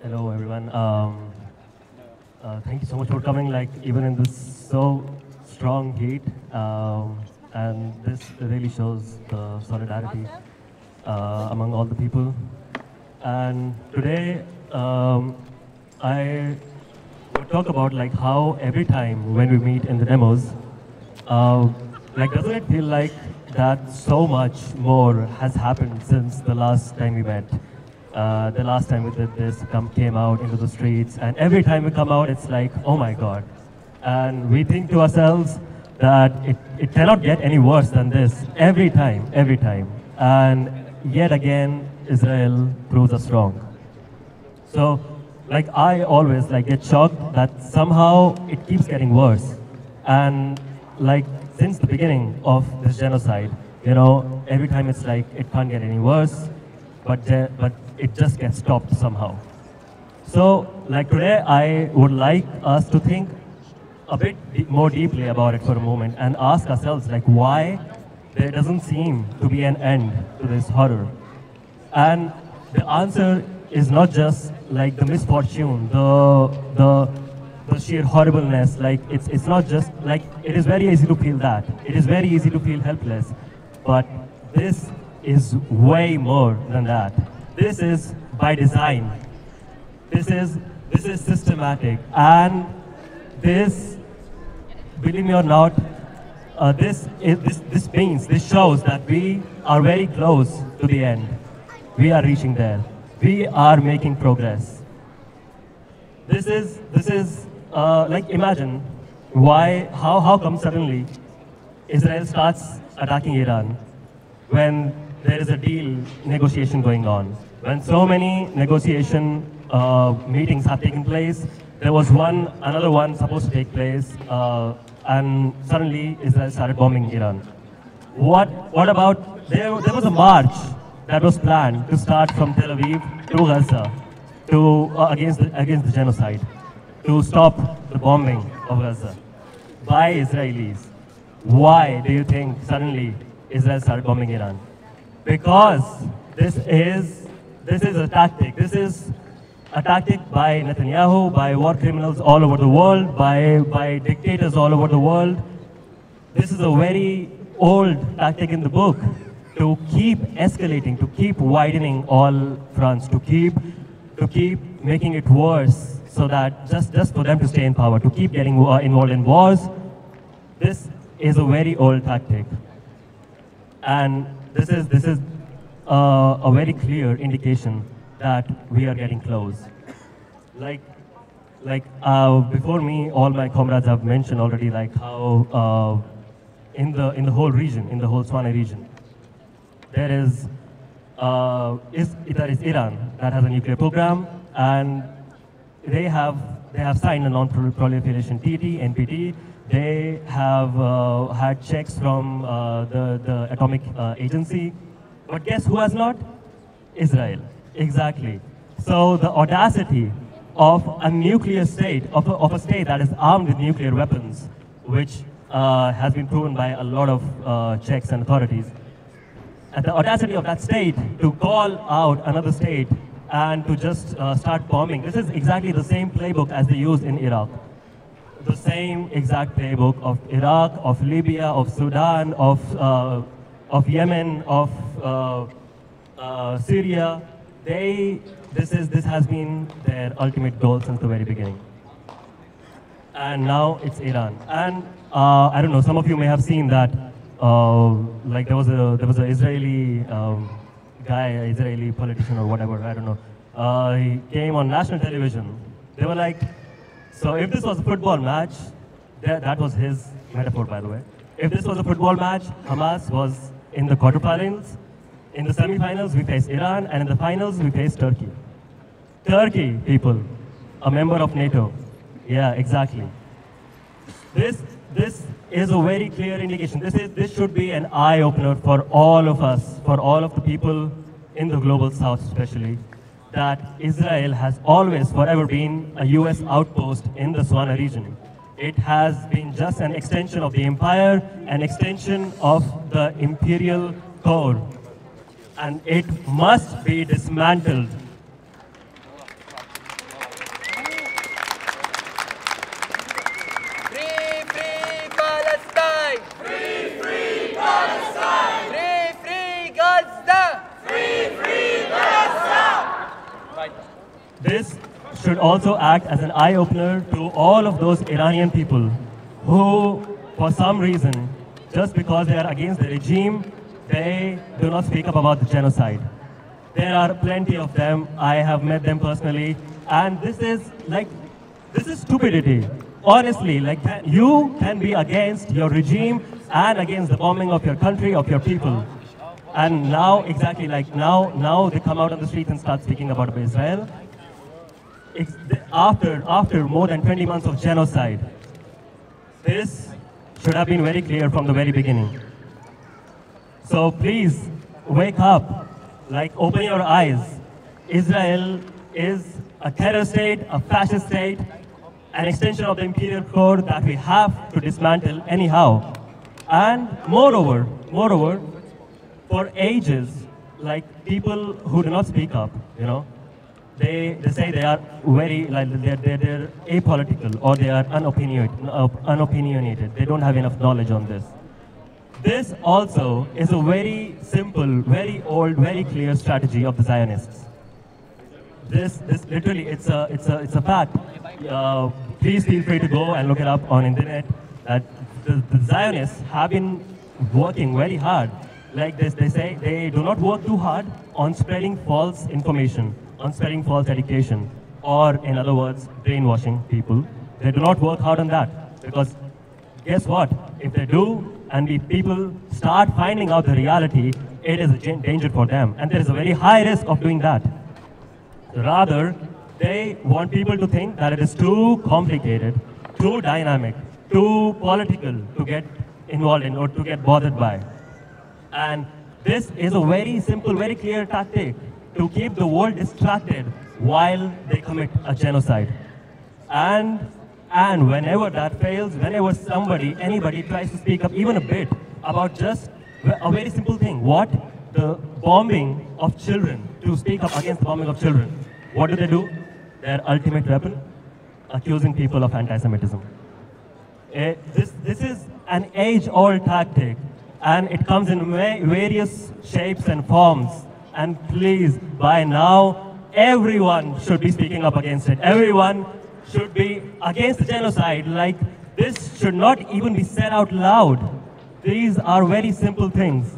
Hello, everyone. Thank you so much for coming. Like even in this so strong heat, and this really shows the solidarity among all the people. And today, I would talk about like how every time when we meet in the demos, uh, like doesn't it feel like that so much more has happened since the last time we met? The last time we did this, came out into the streets, and every time we come out, it's like, oh my God. And we think to ourselves that it cannot get any worse than this every time, every time. And yet again, Israel proves us wrong. So, like I always like get shocked that somehow it keeps getting worse. And like since the beginning of this genocide, every time it's like it can't get any worse, but it just gets stopped somehow. So, like today, I would like us to think a bit more deeply about it for a moment and ask ourselves, like, why there doesn't seem to be an end to this horror. And the answer is not just like the misfortune, the sheer horribleness. Like it's not just like it is very easy to feel that. It is very easy to feel helpless, but this is way more than that. This is by design. This is systematic, and this, believe me or not, this shows that we are very close to the end. We are reaching there. We are making progress. This is like imagine how come suddenly Israel starts attacking Iran when there is a deal negotiation going on. When so many negotiation meetings have taken place, there was another one supposed to take place, and suddenly Israel started bombing Iran. What about, there was a march that was planned to start from Tel Aviv to Gaza against the genocide, to stop the bombing of Gaza by Israelis. Why do you think suddenly Israel started bombing Iran? Because this is a tactic. This is a tactic by Netanyahu, by war criminals all over the world, by dictators all over the world. This is a very old tactic in the book, to keep escalating, to keep widening all fronts, to keep making it worse, so that just for them to stay in power, to keep getting involved in wars. This is a very old tactic, and this is a very clear indication that we are getting close. Before me, all my comrades have mentioned already, like how in the whole region, in the whole Swana region, there is Iran that has a nuclear program, and they have signed a non-proliferation treaty, NPT. They have had checks from the atomic agency. But guess who has not? Israel. Exactly. So the audacity of a nuclear state, of a state that is armed with nuclear weapons, which has been proven by a lot of checks and authorities, and the audacity of that state to call out another state and to just start bombing. This is exactly the same playbook as they used in Iraq. The same exact playbook of Iraq, of Libya, of Sudan, of Yemen, of Syria. This has been their ultimate goal since the very beginning. And now it's Iran. And I don't know, some of you may have seen that like there was an Israeli guy, Israeli politician or whatever, I don't know. He came on national television. They were like, so if this was a football match, that was his metaphor, by the way. If this was a football match, Hamas was in the quarterfinals. In the semifinals, we faced Iran, and in the finals, we faced Turkey. Turkey, people, a member of NATO. Yeah, exactly. This is a very clear indication. This should be an eye-opener for all of us, for all of the people in the global south especially, that Israel has always, forever been a US outpost in the Swana region. It has been just an extension of the empire, an extension of the imperial core, and it must be dismantled. This should also act as an eye-opener to all of those Iranian people who, for some reason, just because they are against the regime, they do not speak up about the genocide. There are plenty of them. I have met them personally. And this is stupidity. Honestly, you can be against your regime and against the bombing of your country, of your people. And now, exactly now they come out on the streets and start speaking about Israel. After more than 20 months of genocide, this should have been very clear from the very beginning. So please, wake up, open your eyes. Israel is a terror state, a fascist state, an extension of the imperial core that we have to dismantle anyhow. And moreover, for ages, people who do not speak up, they say they are very, they're apolitical or they are unopinionated. They don't have enough knowledge on this. This also is a very simple, very old, very clear strategy of the Zionists. This literally, it's a fact. Please feel free to go and look it up on internet. That the Zionists have been working very hard. Like this, they say they do not work too hard on spreading false information, on spreading false education, or in other words, brainwashing people. They do not work hard on that because guess what? If they do, and the people start finding out the reality, it is a danger for them, and there is a very high risk of doing that. Rather, they want people to think that it is too complicated, too dynamic, too political to get involved in or to get bothered by. And this is a very simple, very clear tactic to keep the world distracted while they commit a genocide. And whenever that fails, whenever anybody tries to speak up even a bit about just a very simple thing, the bombing of children, to speak up against the bombing of children, what do? Their ultimate weapon? Accusing people of anti-Semitism. This is an age-old tactic, and it comes in various shapes and forms. And please, by now, everyone should be speaking up against it. Everyone should be against the genocide. This should not even be said out loud. These are very simple things.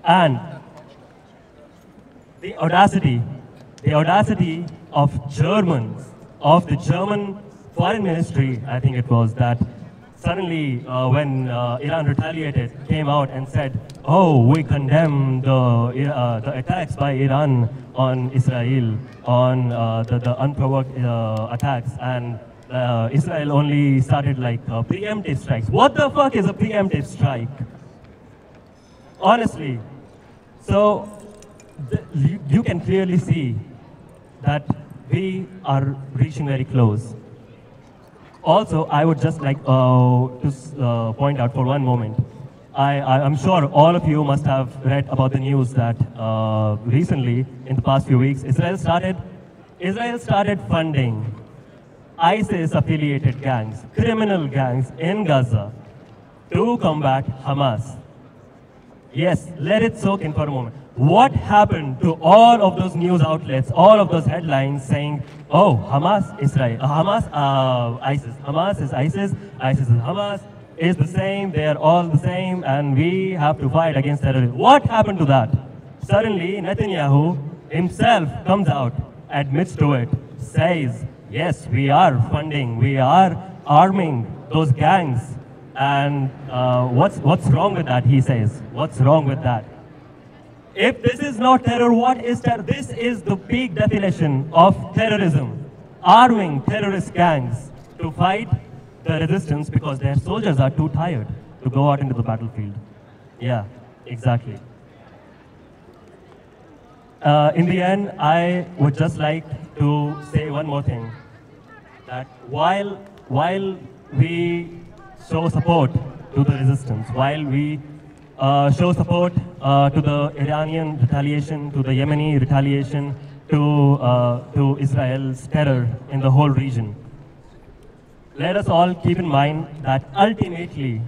And the audacity of Germans, of the German foreign ministry, I think it was, that suddenly when Iran retaliated, came out and said, oh, we condemn the attacks by Iran on Israel, on the unprovoked attacks, and Israel only started preemptive strikes. What the fuck is a preemptive strike? Honestly. So you can clearly see that we are reaching very close. Also, I would just like to point out for one moment, I'm sure all of you must have read about the news that recently, in the past few weeks, Israel started funding ISIS-affiliated gangs, criminal gangs in Gaza to combat Hamas. Yes, let it soak in for a moment. What happened to all of those news outlets, all of those headlines saying, oh, Hamas, Israel, ISIS, Hamas is ISIS, ISIS is Hamas, is the same, they are all the same, and we have to fight against terrorism. What happened to that? Suddenly, Netanyahu himself comes out, admits to it, says, yes, we are funding, we are arming those gangs. And what's wrong with that, he says. What's wrong with that? If this is not terror, what is terror? This is the peak definition of terrorism. Arming terrorist gangs to fight the resistance because their soldiers are too tired to go out into the battlefield. Yeah, exactly. In the end, I would just like to say one more thing. That while we show support to the resistance, while we show support to the Iranian retaliation, to the Yemeni retaliation, to Israel's terror in the whole region, let us all keep in mind that ultimately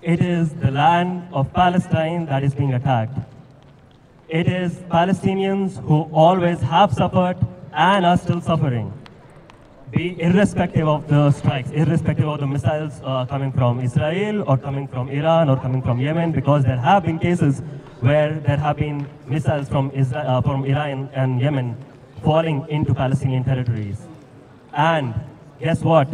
it is the land of Palestine that is being attacked. It is Palestinians who always have suffered, and are still suffering. Irrespective of the strikes, irrespective of the missiles coming from Israel or coming from Iran or coming from Yemen, because there have been cases where there have been missiles from Iran and Yemen falling into Palestinian territories. And guess what?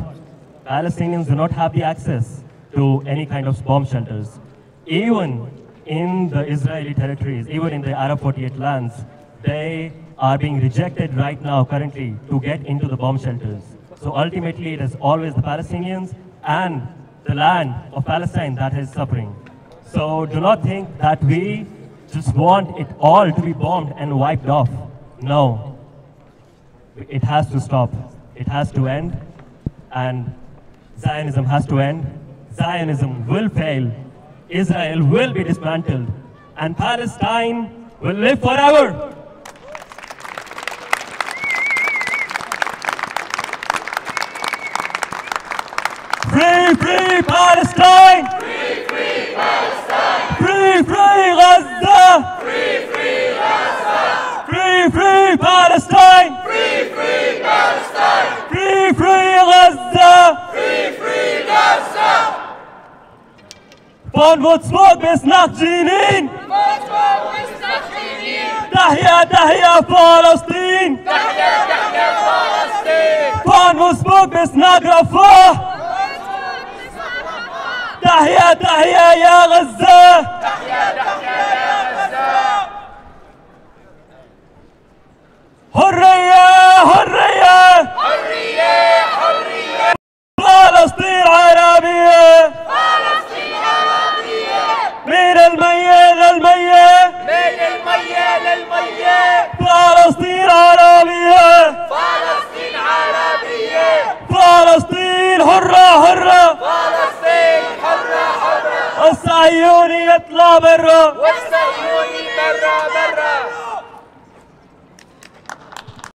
Palestinians do not have the access to any kind of bomb shelters. Even in the Israeli territories, even in the Arab 48 lands, they are being rejected right now currently to get into the bomb shelters. So ultimately it is always the Palestinians and the land of Palestine that is suffering. So do not think that we just want it all to be bombed and wiped off. No. It has to stop. It has to end. And Zionism has to end. Zionism will fail. Israel will be dismantled. And Palestine will live forever. Free, free Palestine! Free, free Palestine! Free, free Gaza! Free, free Gaza! Free, free Palestine! Free, free Palestine! Free, free Gaza! Free, free Gaza! Von Wurzburg bis nach Jenin! تحيا تحيا فلسطين! تحيا تحيا فلسطين! Von Wurzburg bis nach Rafah! تحيا تحيا يا غزة! تحيا تحيا يا غزة! حرية حرية! حرية حرية! فلسطين عربية! فلسطين عربية! من المية للمية! من المية للمية! فلسطين عربية! فلسطين عربية! فلسطين حرة حرة! فلسطين حرة حرة! الصهيوني يطلع برا! والصهيوني برا برا!